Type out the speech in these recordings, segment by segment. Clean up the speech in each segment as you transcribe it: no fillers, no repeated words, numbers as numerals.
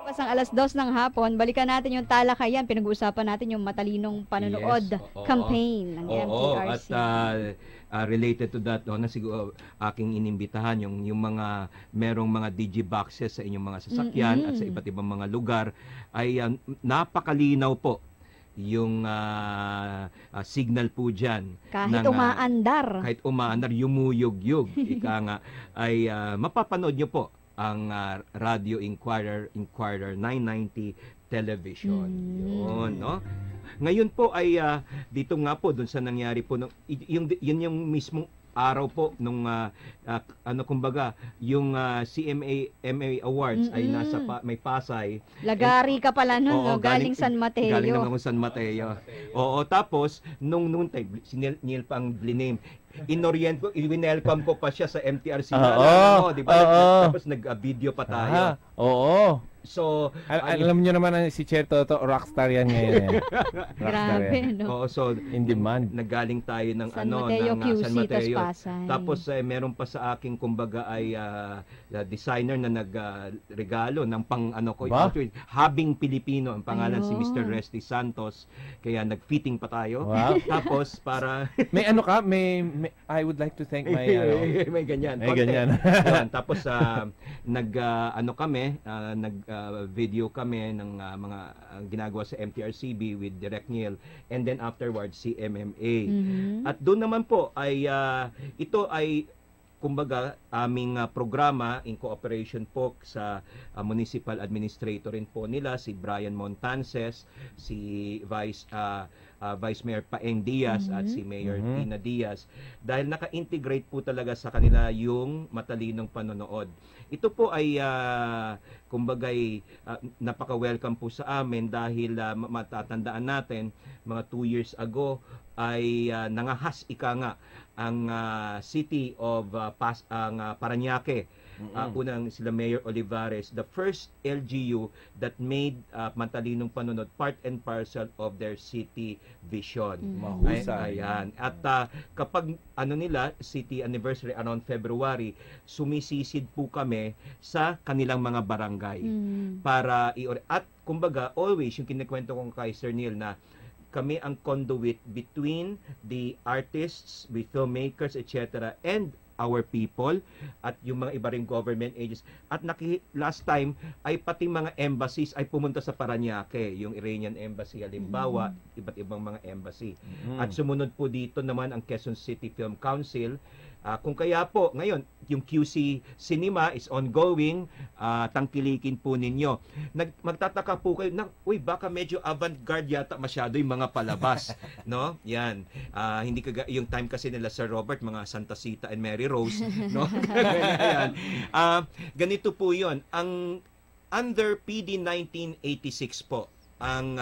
Pasang 2:00 ng hapon, balikan natin yung talakayan. Pinag-uusapan natin yung matalinong panonood Yes, oo. campaign ng Oo, at MTRCB. related to that, na siguro aking inimbitahan yung mga merong mga digiboxes sa inyong mga sasakyan at sa iba't ibang mga lugar ay napakalinaw po yung signal po dyan. Kahit ng, umaandar. kahit umaandar, yumuyog-yug, ika nga, ay mapapanood nyo po ang Radio Inquirer 990 television. Yun, no? Ngayon po ay dito nga po dun sa nangyari po yun yung mismong araw po nung kumbaga yung CMA Awards ay nasa may Pasay. Lagari ka pala nun, Oo, no? Galing San Mateo. Galing naman akong San Mateo. Oo, tapos nung time si Neil pang bliname, inorient ko, i-welcome ko pa siya sa MTRC na, di ba? Tapos nag-video pa tayo. Oo. So, alam niyo naman si Cherto to, rockstar yan ngayon. Grabe, no? Oo, so in demand. Naggaling tayo ng San Mateo, QC, San Mateo. Pasay. Tapos meron pa sa aking kumbaga ay designer na nagregalo ng Habing Pilipino, ang pangalan si Mr. Resty Santos. Kaya nag-fitting pa tayo. Wow. Tapos para may I would like to thank my may ganyan. May ganyan. Yan, tapos video kami ng mga ginagawa sa MTRCB with Direct Neil, and then afterwards si MMA. At doon naman po ay ito ay kumbaga aming programa in cooperation po sa municipal administrator rin po nila, si Brian Montances, si Vice Mayor Paeng Diaz at si Mayor Tina Diaz, dahil naka-integrate po talaga sa kanila yung matalinong panonood. Ito po ay kumbaga napaka-welcome po sa amin dahil matatandaan natin mga 2 years ago ay nangahas nga ang city of Parañaque. Unang sila Mayor Olivares, the first LGU that made matalinong panunod part and parcel of their city vision. Mahusay. Ayan. At kapag nila city anniversary around February, sumisisid po kami sa kanilang mga barangay para at kumbaga always yung kinikwento ko kay Sir Neil na kami ang conduit between the artists, with filmmakers, etc. and our people at yung mga iba ring government agencies. At last time ay pati mga embassies ay pumunta sa Parañaque, yung Iranian Embassy halimbawa, iba't ibang mga embassy. At sumunod po dito naman ang Quezon City Film Council. Kung kaya po, ngayon, yung QC Cinema is ongoing, tangkilikin po ninyo. Magtataka po kayo, baka medyo avant-garde yata masyado yung mga palabas. No? Yan. Hindi yung time kasi nila Sir Robert, mga Santa Sita and Mary Rose. No? Yan. Ganito po yun. Ang under PD 1986 po, ang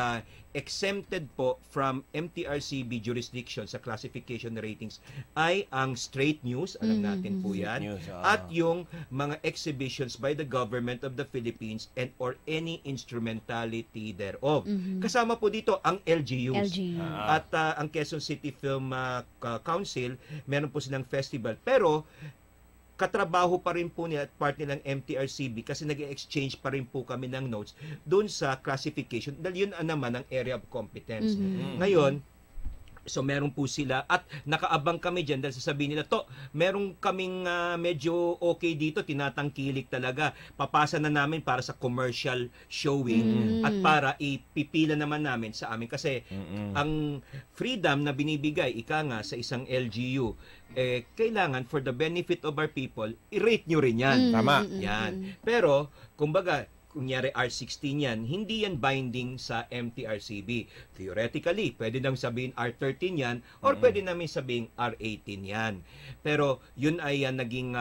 exempted po from MTRCB jurisdiction sa classification ratings ay ang straight news, alam natin po yan, at yung mga exhibitions by the government of the Philippines and or any instrumentality thereof. Kasama po dito ang LGUs. At ang Quezon City Film Council, meron po silang festival. Pero katrabaho pa rin po nila at part nilang MTRCB kasi nag-exchange pa rin po kami ng notes doon sa classification dahil yun naman ang area of competence. Ngayon, so meron po sila at nakaabang kami dyan dahil sasabihin nila, meron kaming medyo okay dito, tinatangkilik talaga. Papasa na namin para sa commercial showing at para ipipila naman namin sa amin. Kasi ang freedom na binibigay, nga sa isang LGU, kailangan for the benefit of our people, i-rate nyo rin yan. Tama. Yan. Pero, kumbaga, kunyari R16 yan, hindi yan binding sa MTRCB. Theoretically, pwede nang sabihin R13 yan or pwede namin sabihin R18 yan. Pero yun ay naging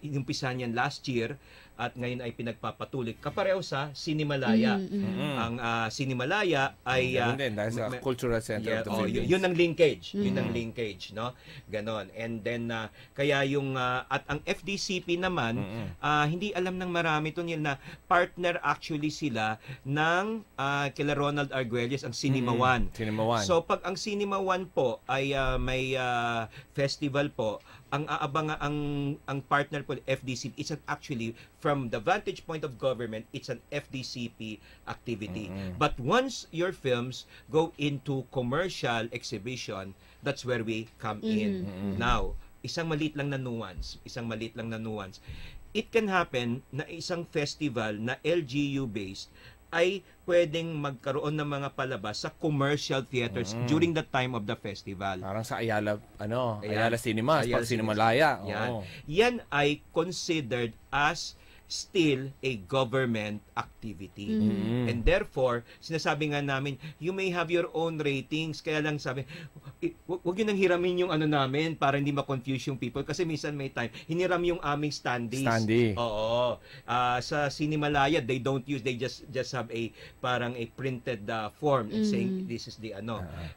inumpisahan yan last year at ngayon ay pinagpapatuloy kapareho sa Sinimalaya. Ang Sinimalaya ay dahil sa cultural center of the Philippines. Yun ang linkage, yun ang linkage, no? Ganon. And then kaya yung at ang FDCP naman hindi alam ng marami to na partner actually sila ng kila Ronald Arguelles, ang Cinema One. Cinema One. So pag ang Cinema One po ay may festival po, ang aabang ang partner po FDCP, it's actually from the vantage point of government, it's an FDCP activity. But once your films go into commercial exhibition, that's where we come in. Now, isang maliit lang na nuance. It can happen na isang festival na LGU-based ay pwedeng magkaroon ng mga palabas sa commercial theaters during the time of the festival. Parang sa Ayala Cinemas, pag Cinemalaya. Yan ay considered as still a government activity. And therefore, sinasabi nga namin, you may have your own ratings. Kaya lang sabi, huwag yun nang hiramin yung namin para hindi ma-confuse yung people. Kasi minsan may time, hiniram yung aming standees. Oo. Sa Cinemalaya, they just have parang a printed form saying this is the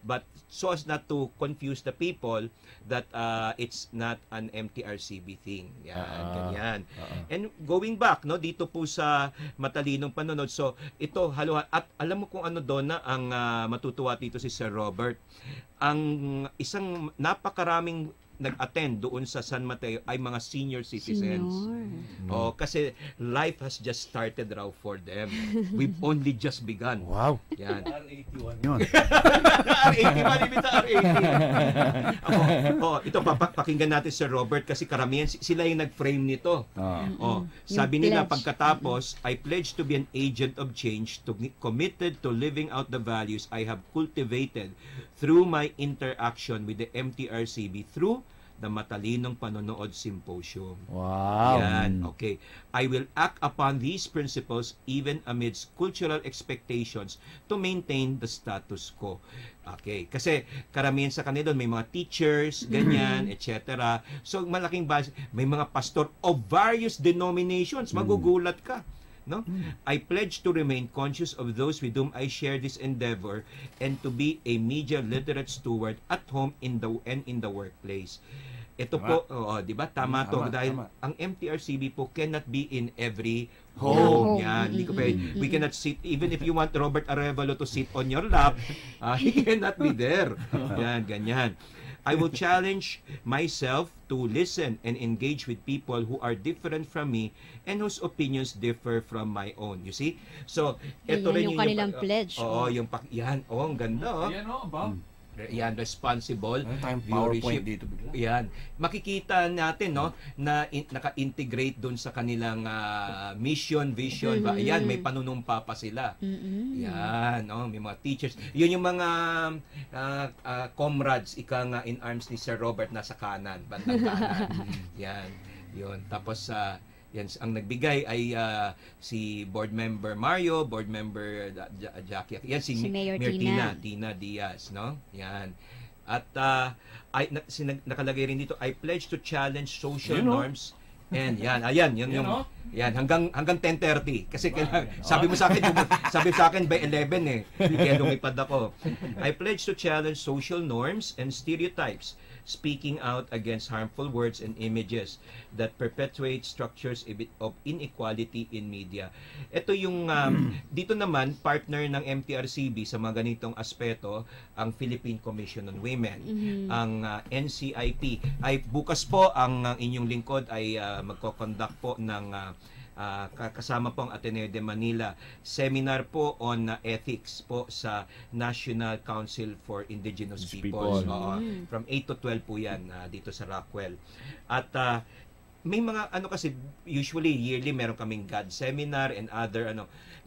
But so as not to confuse the people that it's not an MTRCB thing. Ganyan. And going back, dito po sa matalinong panonood. So, ito, haluhan. At alam mo kung Donna, ang matutuwa dito si Sir Robert. Ang isang napakaraming nag-attend doon sa San Mateo ay mga senior citizens. Kasi life has just started raw for them. We've only just begun. Wow. Yan. R81 yun. R81, ibita R81. Ito, pakinggan natin Sir Robert kasi karamihan sila yung nag-frame nito. Sabi nila pagkatapos, I pledge to be an agent of change, committed to living out the values I have cultivated through my interaction with the MTRCB through the Matalinong Panonood Symposium. Wow. Yan, okay. I will act upon these principles even amidst cultural expectations to maintain the status quo. Okay, kasi karamihan sa kanila may mga teachers, ganyan, etc. So malaking base, may mga pastor of various denominations, magugulat ka. No? I pledge to remain conscious of those with whom I share this endeavor and to be a media literate steward at home and in the workplace. Ito po, di ba? Tama to dahil ang MTRCB po cannot be in every home. Yan, hindi ko pwede. We cannot sit, even if you want Robert Arevalo to sit on your lap, he cannot be there. Yan, ganyan. I will challenge myself to listen and engage with people who are different from me and whose opinions differ from my own. You see? So, ito rin yung kanilang pledge. Yung ang ganda. Yan Bob. Yan, responsible PowerPoint viewership. dito bigla. Yan. Makikita natin na naka-integrate doon sa kanilang mission, vision. Yan, may panunumpa pa sila. Yan, may mga teachers. Yun yung mga comrades, ika nga in arms ni Sir Robert nasa kanan, bandang kanan. Yan, yun. Tapos yan, ang nagbigay ay si board member Mario, board member Jackie. Yan si Mayor Tina Diaz, no? Yan. At nakalagay rin dito, I pledge to challenge social norms. And yan yung hanggang 10:30 kasi sabi mo sa akin by 11 kaya lumipad ako. I pledge to challenge social norms and stereotypes, speaking out against harmful words and images that perpetuate structures of inequality in media. Ito yung dito naman partner ng MTRCB sa mga ganitong aspeto ang Philippine Commission on Women, ang NCIP. Ay bukas po ang inyong lingkod ay magko-conduct po ng kasama po ang Ateneo de Manila seminar po on ethics po sa National Council for Indigenous Peoples. From 8 to 12 po yan dito sa Rockwell. At may mga kasi usually yearly meron kaming God seminar and other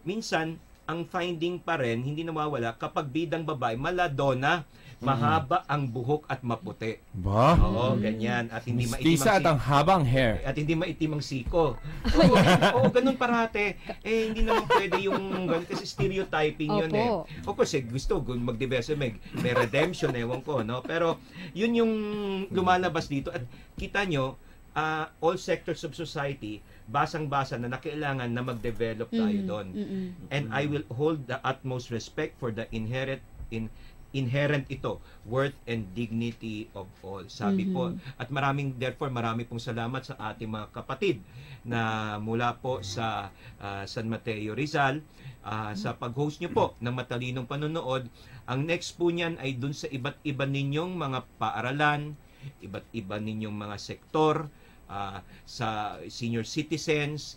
minsan ang finding pa rin hindi nawawala kapag bidang babae maladona, mahaba ang buhok at maputi. Ba? Ganyan. At hindi maitim Mistisa at ang habang hair. At hindi maitim ang siko. Ganun parate. Hindi naman pwede yung ganun kasi stereotyping yun Of course, gusto mag-diverse, may redemption, ewan ko, no? Pero yun yung lumalabas dito. At kita nyo, all sectors of society, basang-basa na kailangan na mag-develop tayo doon. And I will hold the utmost respect for the inherent ito, worth and dignity of all. Sabi po. At therefore marami pong salamat sa ating mga kapatid na mula po sa San Mateo Rizal sa pag-host nyo po ng Matalinong Panonood. Ang next po niyan ay dun sa iba't iba ninyong mga paaralan, iba't iba ninyong mga sektor, sa senior citizens,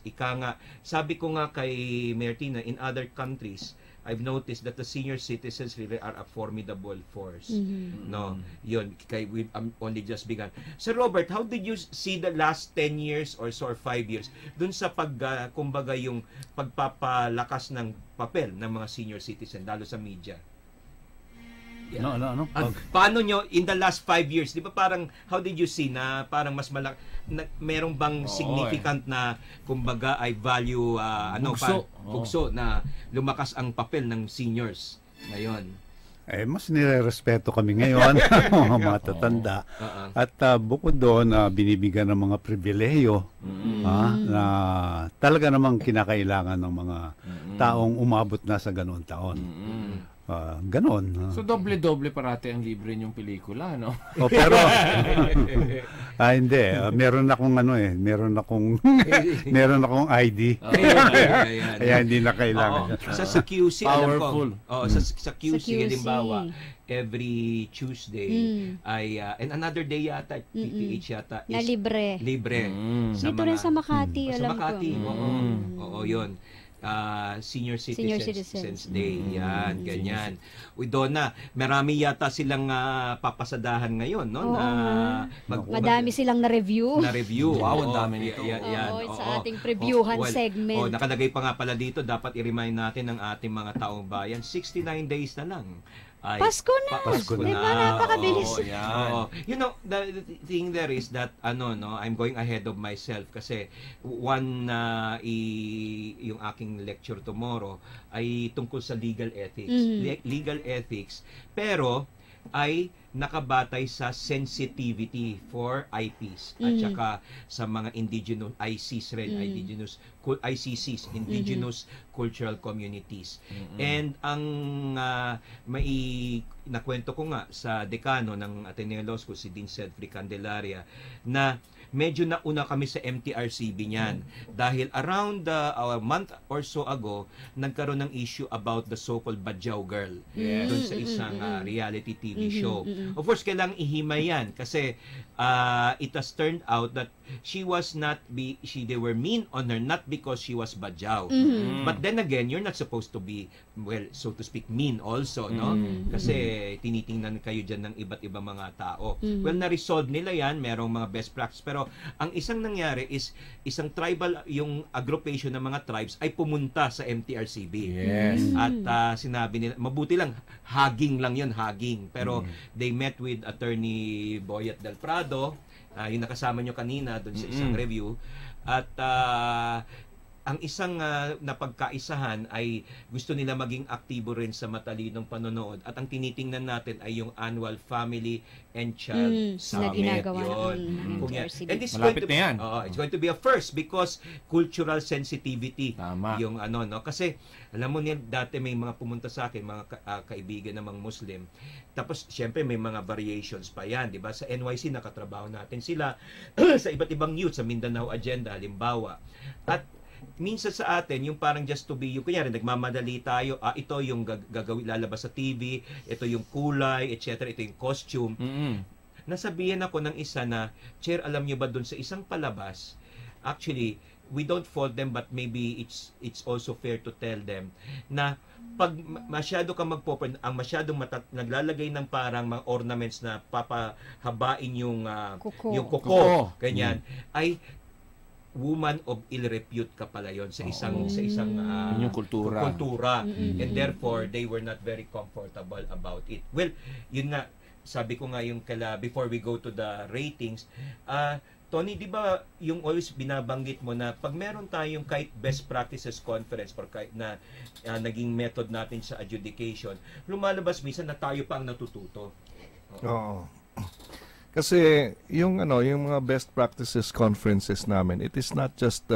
sabi ko nga kay Martina, in other countries, I've noticed that the senior citizens really are a formidable force. No, yun, only just begun. Sir Robert, how did you see the last 10 years or so, or 5 years, dun sa kumbaga yung pagpapalakas ng papel ng mga senior citizen, lalo sa media? No. Paano nyo, in the last 5 years, di ba parang, how did you see na parang mas merong bang significant na, kumbaga, ay value, bugso na lumakas ang papel ng seniors ngayon? Mas nirerespeto kami ngayon, mga matatanda. At bukod doon, binibigyan ng mga pribileyo na talaga namang kinakailangan ng mga taong umabot na sa ganoong taon. Ganon. So doble-doble parati ang libre niyong pelikula, no? Pero hindi, meron akong meron akong ID. Kaya hindi na kailangan. Sa QC, powerful. Sa QC, halimbawa, every Tuesday ay and another day yata, PTH yata na libre. Dito rin sa Makati, alam ko. Sa Makati, oo, yun. Senior Citizens Day, yan, ganyan. Donna, marami yata silang papasadahan ngayon, no? Madami silang na-review. Wow, ang dami nito. Sa ating previewhan segment. Nakalagay pa nga pala dito, dapat i-remind natin ng ating mga taong bayan, 69 days na lang. Pasko na. Diba, napakabilis. You know, the thing there is that, I'm going ahead of myself kasi yung aking lecture tomorrow ay tungkol sa legal ethics. Legal ethics, pero ay nakabatay sa sensitivity for IPs at saka sa mga indigenous ICs rin, ICCs, indigenous cultural communities. And ang nakwento ko nga sa dekano ng Ateneo Law School, si Dean Cedric Candelaria, na medyo nauna kami sa MTRCB niyan dahil around a month or so ago nagkaroon ng issue about the so-called Badjao Girl doon sa isang reality TV show. Of course, kailangang ihimay yan kasi it has turned out that they were mean on her not because she was Badjao. But then again, you're not supposed to be, well, so to speak, mean also, no? Kasi tinitingnan kayo dyan ng iba't ibang mga tao. Well, na-resolve nila yan, merong mga best practice, pero ang isang nangyari is isang tribal, yung aggregation ng mga tribes ay pumunta sa MTRCB. At sinabi nila, mabuti lang, hugging lang yun, pero they met with Attorney Boyet Del Prado, yung nakasama nyo kanina doon sa isang review, at ang isang napagkaisahan ay gusto nila maging aktibo rin sa matalinong panonood, at ang tinitingnan natin ay yung annual Family and Child Summit. Na ginagawa yun. And it's malapit na yan. It's going to be a first because cultural sensitivity. Tama. Yung kasi alam mo niya, dati may mga pumunta sa akin, mga kaibigan namang Muslim. Tapos syempre may mga variations pa yan, 'di ba? Sa NYC nakatrabaho natin sila sa iba't ibang news, sa Mindanao Agenda halimbawa. At minsan sa atin, yung parang just to be, yung kunyari, nagmamadali tayo, ito yung gagawin, lalabas sa TV, ito yung kulay, etc., ito yung costume. Nasabihan ako ng isa na, Chair, alam nyo ba dun sa isang palabas, actually, we don't fault them, but maybe it's also fair to tell them na pag masyado ka ang masyadong naglalagay ng parang mga ornaments na papahabain yung kuko, ganyan, ay woman of ill repute ka pala yon sa isang yung kultura. And therefore they were not very comfortable about it. Well, yun nga, sabi ko nga yung before we go to the ratings, Tony, di ba yung always binabanggit mo na pag meron tayong kahit best practices conference or kahit na naging method natin sa adjudication, lumalabas minsan na tayo pa ang natututo. Oo. Kasi yung mga best practices conferences namin, it is not just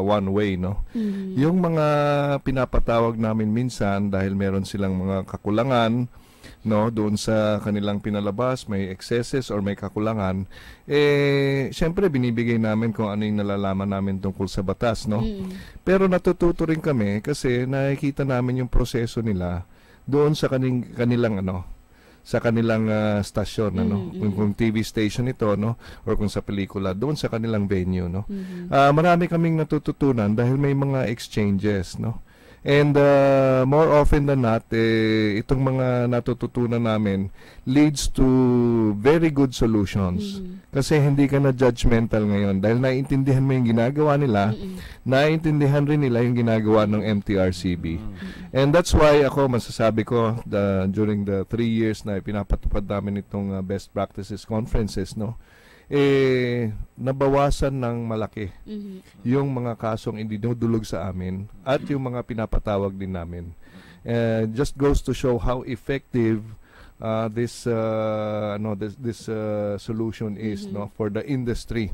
one way, no. Yung mga pinapatawag namin minsan dahil meron silang mga kakulangan, no, doon sa kanilang pinalabas, may excesses or may kakulangan, syempre binibigay namin kung ano yung nalalaman namin tungkol sa batas, no. Pero natututo rin kami kasi nakikita namin yung proseso nila doon sa kanilang sa kanilang stasyon, ano, kung TV station ito, no, or kung sa pelikula, doon sa kanilang venue, no. Marami kaming natututunan dahil may mga exchanges, no. And more often than not, itong mga natututunan namin leads to very good solutions. Kasi hindi ka na judgmental ngayon dahil naiintindihan mo yung ginagawa nila, naiintindihan rin nila yung ginagawa ng MTRCB. And that's why ako masasabi ko during the 3 years na pinapatupad namin itong best practices conferences, no, nabawasan ng malaki yung mga kasong dinudulog sa amin at yung mga pinapatawag din namin. Just goes to show how effective this solution is, no, for the industry.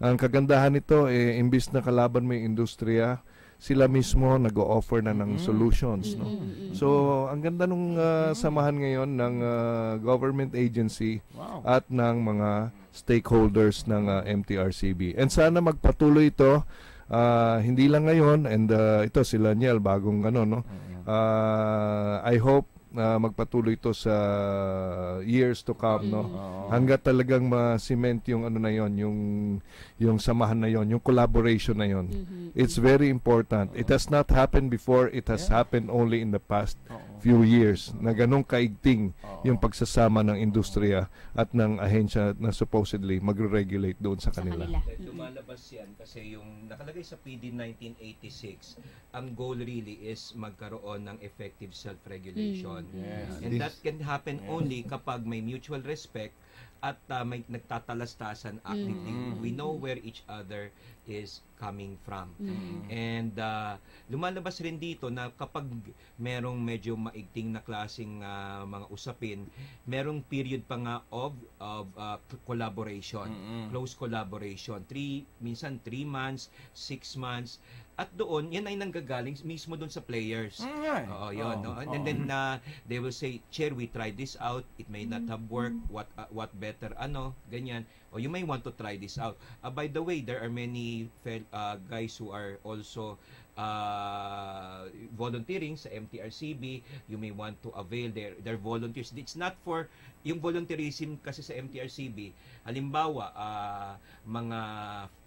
Ang kagandahan nito, imbis na kalaban mo yung industriya, sila mismo nag-o-offer na ng solutions, no. So ang ganda nung samahan ngayon ng government agency at ng mga stakeholders ng MTRCB. And sana magpatuloy ito, hindi lang ngayon, and ito sila Niel, bagong no. I hope magpatuloy ito sa years to come, no. Hangga't talagang ma-cement yung na yon, yung samahan na yon, yung collaboration na yon. It's very important. It has not happened before, it has happened only in the past few years na ganong kaigting yung pagsasama ng industriya at ng ahensya na supposedly magre-regulate doon sa kanila. Lumalabas yan kasi yung nakalagay sa PD 1986, ang goal really is magkaroon ng effective self-regulation. And that can happen only kapag may mutual respect at may nagtatalastasan actively. We know where each other is coming from. And lumalabas rin dito na kapag merong medyo maigting na klaseng mga usapin, merong period pa nga of collaboration, close collaboration. Minsan 3 months, 6 months. At doon, yan ay nanggagaling mismo doon sa players. Oo, yun. No? And then they will say, Chair, we tried this out. It may not have worked. What better? Ganyan. Or you may want to try this out. By the way, there are many guys who are also volunteering sa MTRCB. You may want to avail their volunteers. It's not for yung volunteerism kasi sa MTRCB. Halimbawa, mga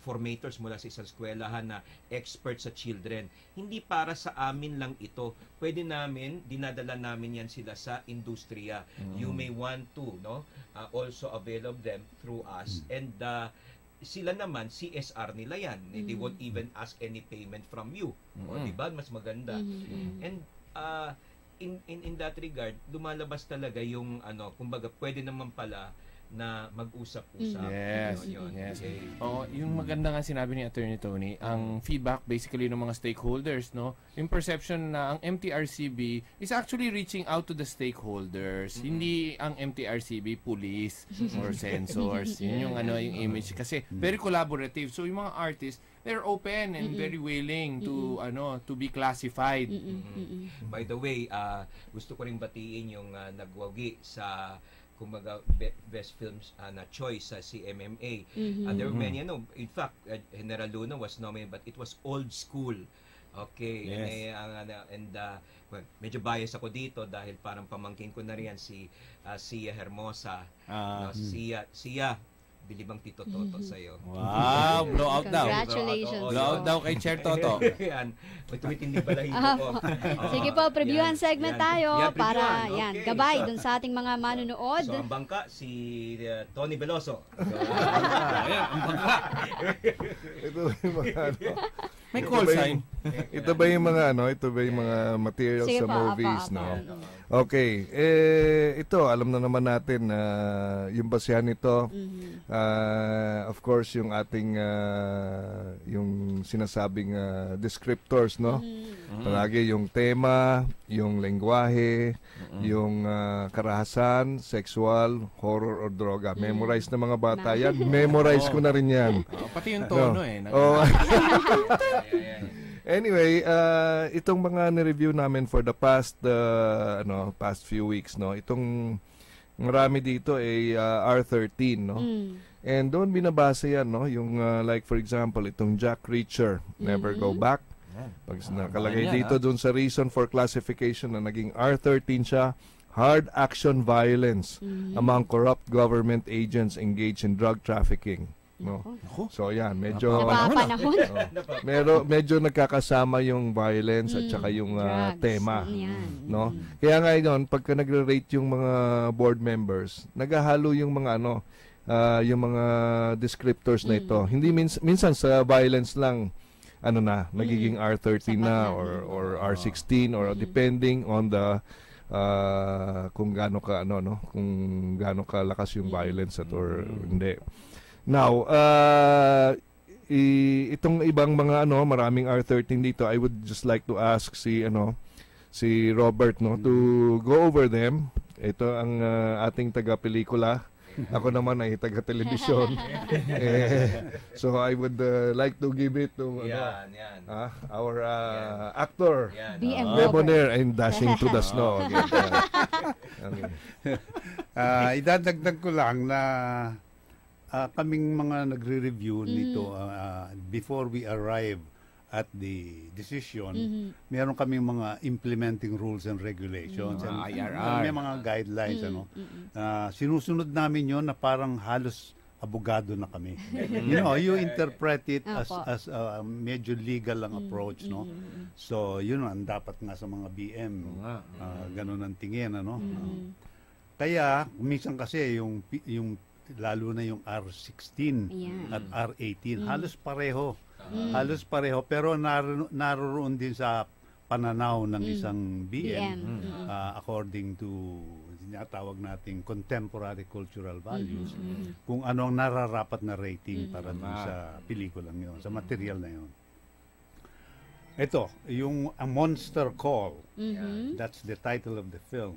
formators mula sa isang eskwelahan na expert sa children. Hindi para sa amin lang ito. Pwede namin, dinadala namin yan sila sa industriya. You may want to, no, also avail of them through us. And sila naman, CSR nila yan. They won't even ask any payment from you. O, diba? Mas maganda. And in that regard, lumalabas talaga yung kumbaga, pwede naman pala na mag-usap-usap. Yes. Yes. Okay. Yung maganda nga sinabi ni Attorney Tony, ang feedback basically ng mga stakeholders, no? Yung perception na ang MTRCB is actually reaching out to the stakeholders. Hindi ang MTRCB police or censors. Yun yung yung image kasi very collaborative. So yung mga artists, they're open and very willing to to be classified. By the way, gusto ko ring batiin yung nagwagi sa kumbaga best films na choice sa CMMA. There were many, in fact, General Luna was nominated, but it was old school. Okay. Yes. Well, medyo bias ako dito dahil parang pamangkin ko na riyan si Sia Hermosa. Sia, bilibang Tito Toto sa'yo. Wow, blow out daw. Congratulations. Blow out daw kay Chair Toto. Yan. Tumitindi pala hito ko. Sige po, previewhan segment tayo para Okay. gabay dun sa ating mga manunood. So, ang bangka, si Tony Veloso. Ayan, ang bangka. Ito yung mga May call sign. Ito ba yung mga ito ba yung mga materials Sige sa pa, movies, apa. no? Okay. Ito, alam na naman natin na yung basihan nito, of course, yung ating yung sinasabing descriptors, no? Palagi yung tema, yung lengguwahe, yung karahasan, sexual, horror or droga. Memorize na mga bata yan. Memorize ko na rin yan. Pati yung tono Anyway, itong mga ni-review namin for the past past few weeks, no. Itong marami dito ay R13, no. And doon binabasa yan, no, yung like for example, itong Jack Reacher, Never Go Back. Pag nakalagay dito doon sa reason for classification na naging R13 siya, hard action violence among corrupt government agents engaged in drug trafficking. No. So yan, medyo Napapanahon. medyo nagkakasama yung violence at saka yung Drugs. tema, Yan. no? Kaya ngayon pagka nagre-rate yung mga board members, naghahalo yung mga yung mga descriptors na ito. Hindi minsan sa violence lang nagiging R13 na or R16 or depending on the kung gaano ka kung gaano kalakas yung violence or hindi. Now, itong ibang mga maraming R13 dito, I would just like to ask si Robert to go over them. Ito ang ating taga-pelikula. Ako naman ay taga-telebisyon. So I would like to give it to our actor, BM Debonair, and Dashing to the Snow. Okay. Idadagdag ko lang na kaming mga nagre-review nito before we arrive at the decision, meron kaming mga implementing rules and regulations. And IRR. may mga guidelines. Sinusunod namin yon na parang halos abogado na kami. You interpret it as medyo legal ang approach, no? So, yun ang dapat nga sa mga BM. Ganun ang tingin, Kaya, minsan kasi yung lalo na yung R16 at R18, halos pareho. Halos pareho, pero naroon din sa pananaw ng isang BM according to tinatawag nating contemporary cultural values, kung ano ang nararapat na rating para dun sa pelikulang yun, sa material na yun. Ito, yung A Monster Call, that's the title of the film.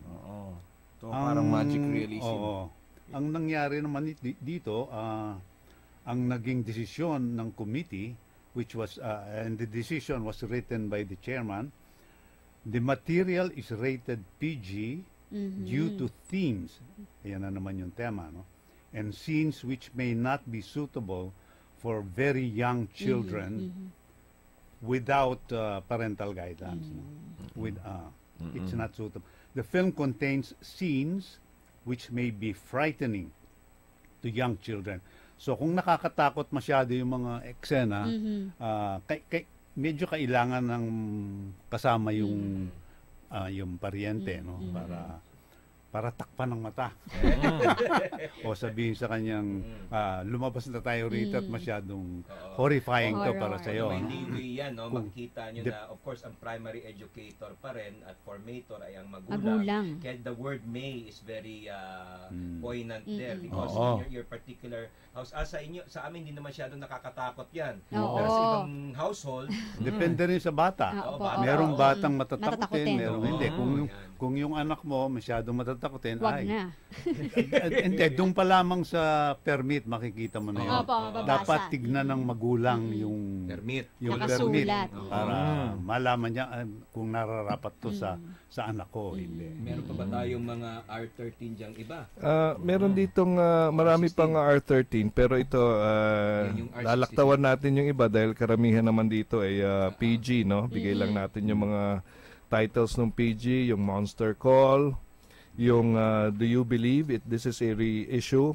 Ito parang magic realism. Ang nangyari naman dito, ang naging desisyon ng committee, which was and the decision was written by the chairman, the material is rated PG due to themes, ayan na naman yung tema, and scenes which may not be suitable for very young children without parental guidance. It's not suitable. The film contains scenes which may be frightening to young children. So kung nakakatakot masyado yung mga eksena, medyo kailangan ng kasama yung paryente, para takpan ng mata. O sabihin sa kanyang, lumabas na tayo rito at masyadong horrifying to para sa iyo. Hindi yan, makikita nyo na, of course, ang primary educator pa rin at formator ay ang magulang. Kaya the word may is very poignant there because in your particular house, sa amin hindi na masyadong nakakatakot yan. Pero sa ibang household, depende rin sa bata. Merong batang matatakotin, merong hindi. Kung yung anak mo masyadong matatakotin, wag na. Hindi, doon pa lamang sa permit makikita mo na yun. Dapat tignan ng magulang yung permit. Para malaman niya kung nararapat to sa anak ko. Hindi. Meron pa ba tayong mga R13 diyang iba? Meron ditong marami pang R13, pero ito lalaktawan natin yung iba dahil karamihan naman dito ay PG, no? Bigay lang natin yung mga titles ng PG, yung Monster Call, yung Do You Believe It? This is a reissue,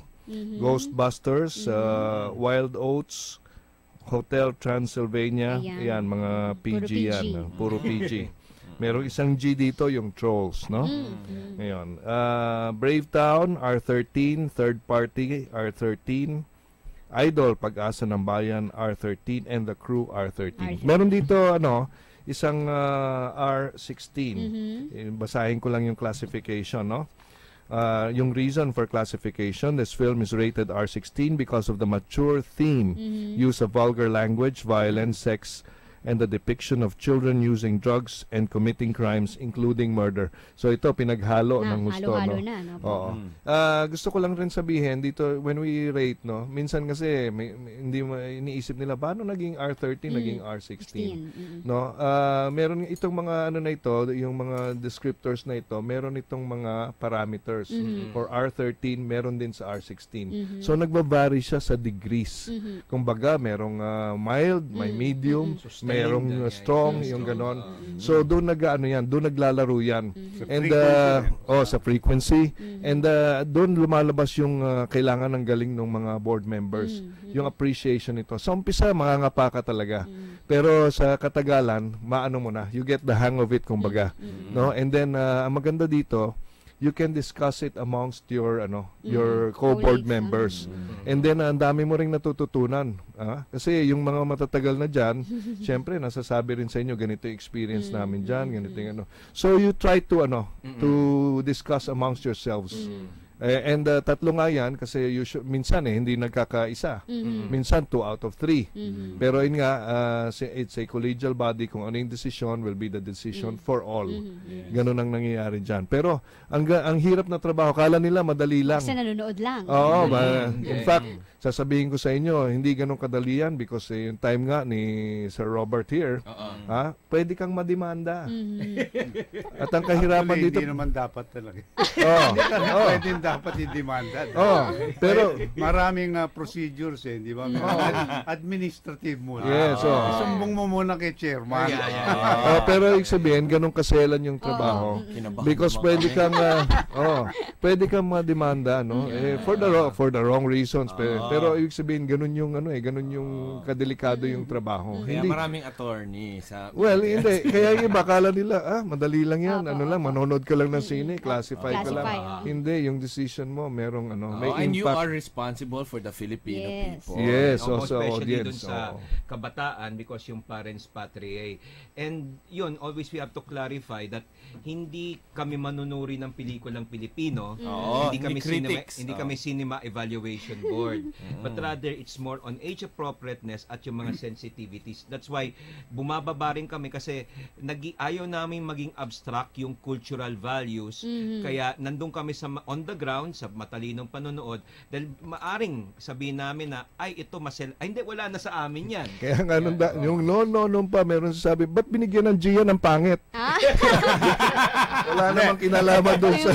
Ghostbusters, Wild Oats, Hotel Transylvania, ayan mga PG yan, puro PG. Merong isang G dito, yung Trolls, no? Ngayon, Brave Town, R13, Third Party, R13, Idol, Pag-asa ng Bayan, R13, and The Crew, R13. Meron dito, isang R16. Basahin ko lang yung classification, no? Yung reason for classification, this film is rated R16 because of the mature theme, use of vulgar language, violence, sex, and the depiction of children using drugs and committing crimes including murder. So ito pinaghalo ng gusto, halo-halo no? na, no? Oo. Gusto ko lang rin sabihin dito when we rate, no, minsan kasi hindi mo iniisip nila paano naging R13 naging R16, no? Meron itong mga na ito, yung mga descriptors na ito, meron itong mga parameters. For R13 meron din sa R16. So nagba-vary siya sa degrees. Kumbaga merong mild, may medium, mayroong Yeah, strong, yeah, yung strong. ganon. So doon doon naglalaro yan. And sa frequency. And doon lumalabas yung kailangan ng galing ng mga board members. Yung appreciation nito. Sa umpisa, mangangapa ka talaga. Pero sa katagalan, maano mo na. You get the hang of it, kumbaga. No? And then, ang maganda dito, you can discuss it amongst your your co-board Colleagues, members. And then ang dami mo ring natututunan. Kasi yung mga matatagal na diyan, syempre nasasabi rin sa inyo ganito yung experience namin diyan, ganito yung ano. So you try to to discuss amongst yourselves. And tatlo nga yan kasi minsan hindi nagkakaisa. Minsan 2 out of 3. Pero yun nga, it's a collegial body. Kung ano yung decision will be the decision for all. Ganun ang nangyayari dyan. Pero ang hirap na trabaho, kala nila madali lang. Kasi nanonood lang. Oo, in fact, sasabihin ko sa inyo, hindi ganun kadali yan because yung time nga ni Sir Robert here, pwede kang mademanda. At ang kahirapan Actually, dito... hindi naman dapat talaga. Pwede dapat i-demanda. Pero maraming procedures di ba? Administrative muna. Yes, Isumbong mo muna kay chairman. Pero ibig sabihin, ganun kaselan yung trabaho. Because pwede kang mademanda, for the wrong reasons. Pero ibig sabihin, ganun yung ganun yung kadelikado yung trabaho. Kaya Hindi. maraming attorney sa... Well, hindi. Kaya yung iba, akala nila, madali lang yan. Manonood ka lang ng sine, classify ka lang. Hindi, yung decision mo, merong may and you impact. are responsible for the Filipino people. Yes, also especially audience. dun sa kabataan because yung parents patriae. And yun, always we have to clarify that hindi kami manunuri ng pelikulang Pilipino. Hindi kami critics. hindi kami cinema evaluation board. But rather it's more on age appropriateness at yung mga sensitivities. That's why bumababa rin kami kasi ayaw namin maging abstract yung cultural values. Kaya nandun kami on the ground sa matalinong panonood dahil maaring sabihin namin na ito hindi, wala na sa amin yan. Kaya nga yung noon pa meron sasabi, ba't binigyan ng Gia ng pangit? Wala namang kinalaman doon sa...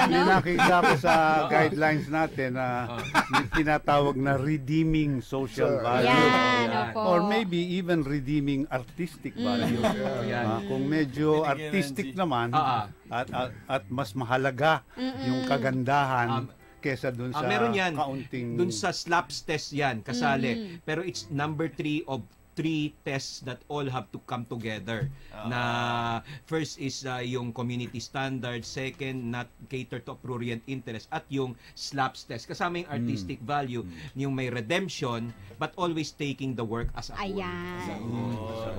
Nakita ko sa guidelines natin na tinatawag na redeeming social values. Or maybe even redeeming artistic values. Kung medyo artistic naman at mas mahalaga yung kagandahan kesa dun sa meron yan. kaunting... Dun sa SLAPS test yan, kasali. Pero it's number 3 of 3 tests that all have to come together. Na first is yung community standard, second, not cater to prurient interest, at yung SLAPS test. Kasama yung artistic value, yung may redemption, but always taking the work as a whole. Ayan.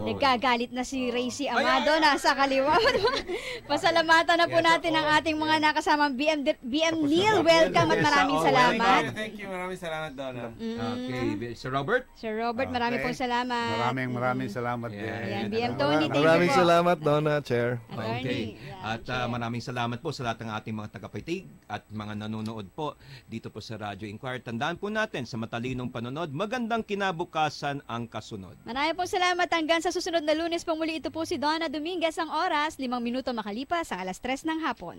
Nagkagalit na si Racy Amado, nasa kaliwa. Pasalamatan na po natin ang ating mga nakasamang BM Neil. Welcome at maraming salamat. Thank you. Maraming salamat, Donna. Okay, Sir Robert? Sir Robert, maraming pong salamat. Maraming salamat din. Ayan, BM Tony, thank you Maraming po. salamat, Donna, Chair. Okay. At maraming salamat po sa lahat ng ating mga tagapakinig at mga nanonood po dito po sa Radyo Inquirer. Tandaan po natin sa matalinong panonood, magandang kinabukasan ang kasunod. Maraming pong salamat. Hanggang sa susunod na Lunes pong muli, ito po si Donna Dominguez. Ang oras, 5 minuto makalipas sa 3:00 ng hapon.